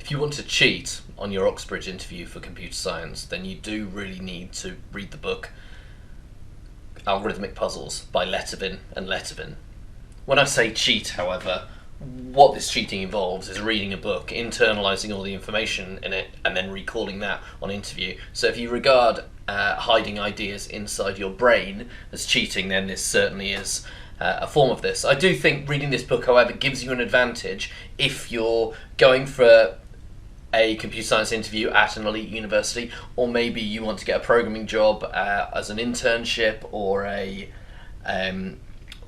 If you want to cheat on your Oxbridge interview for computer science, then you do really need to read the book Algorithmic Puzzles by Letivin and Letivin. When I say cheat, however, what this cheating involves is reading a book, internalising all the information in it, and then recalling that on interview. So if you regard hiding ideas inside your brain as cheating, then this certainly is a form of this. I do think reading this book, however, gives you an advantage if you're going for a computer science interview at an elite university, or maybe you want to get a programming job as an internship or an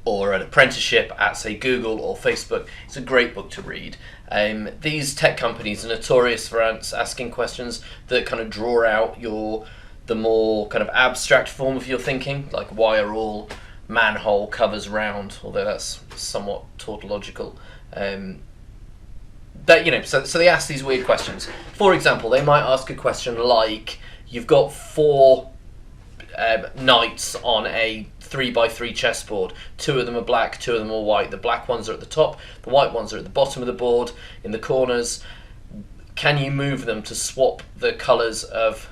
apprenticeship at, say, Google or Facebook. It's a great book to read. These tech companies are notorious for asking questions that kind of draw out the more kind of abstract form of your thinking, like why are all manhole covers round, although that's somewhat tautological. So they ask these weird questions. For example, they might ask a question like, you've got 4 knights on a 3x3 chessboard. 2 of them are black, 2 of them are white. The black ones are at the top, the white ones are at the bottom of the board, in the corners. Can you move them to swap the colours of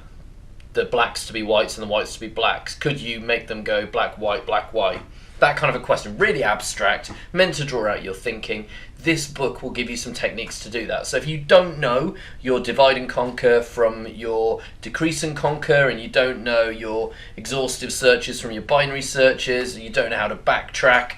the blacks to be whites and the whites to be blacks? Could you make them go black, white, black, white? That kind of a question, really abstract, meant to draw out your thinking. This book will give you some techniques to do that. So if you don't know your divide and conquer from your decrease and conquer, and you don't know your exhaustive searches from your binary searches, and you don't know how to backtrack,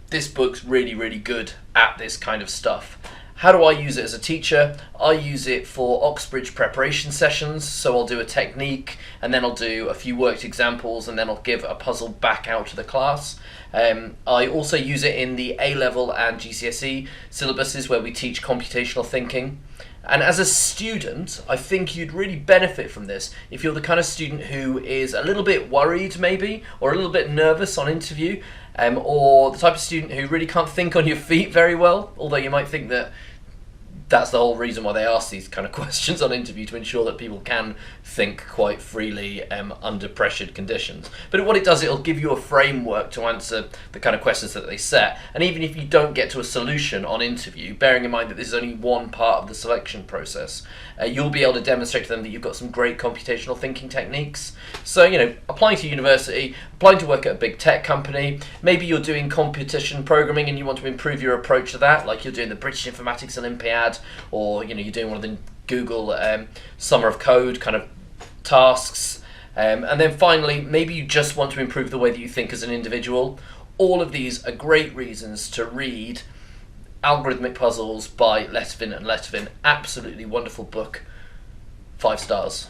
this book's really, really good at this kind of stuff. How do I use it as a teacher? I use it for Oxbridge preparation sessions, so I'll do a technique, and then I'll do a few worked examples, and then I'll give a puzzle back out to the class. I also use it in the A-level and GCSE syllabuses where we teach computational thinking. And as a student, I think you'd really benefit from this if you're the kind of student who is a little bit worried maybe, or a little bit nervous on interview, or the type of student who really can't think on your feet very well, although you might think that that's the whole reason why they ask these kind of questions on interview, to ensure that people can think quite freely under pressured conditions. But what it does, it'll give you a framework to answer the kind of questions that they set. And even if you don't get to a solution on interview, bearing in mind that this is only one part of the selection process, you'll be able to demonstrate to them that you've got some great computational thinking techniques. So, applying to university, applying to work at a big tech company, maybe you're doing competition programming and you want to improve your approach to that, like you're doing the British Informatics Olympiad, or you're doing one of the Google Summer of Code kind of tasks. And then finally, maybe you just want to improve the way that you think as an individual. All of these are great reasons to read Algorithmic Puzzles by Letivin and Letivin. Absolutely wonderful book. 5 stars.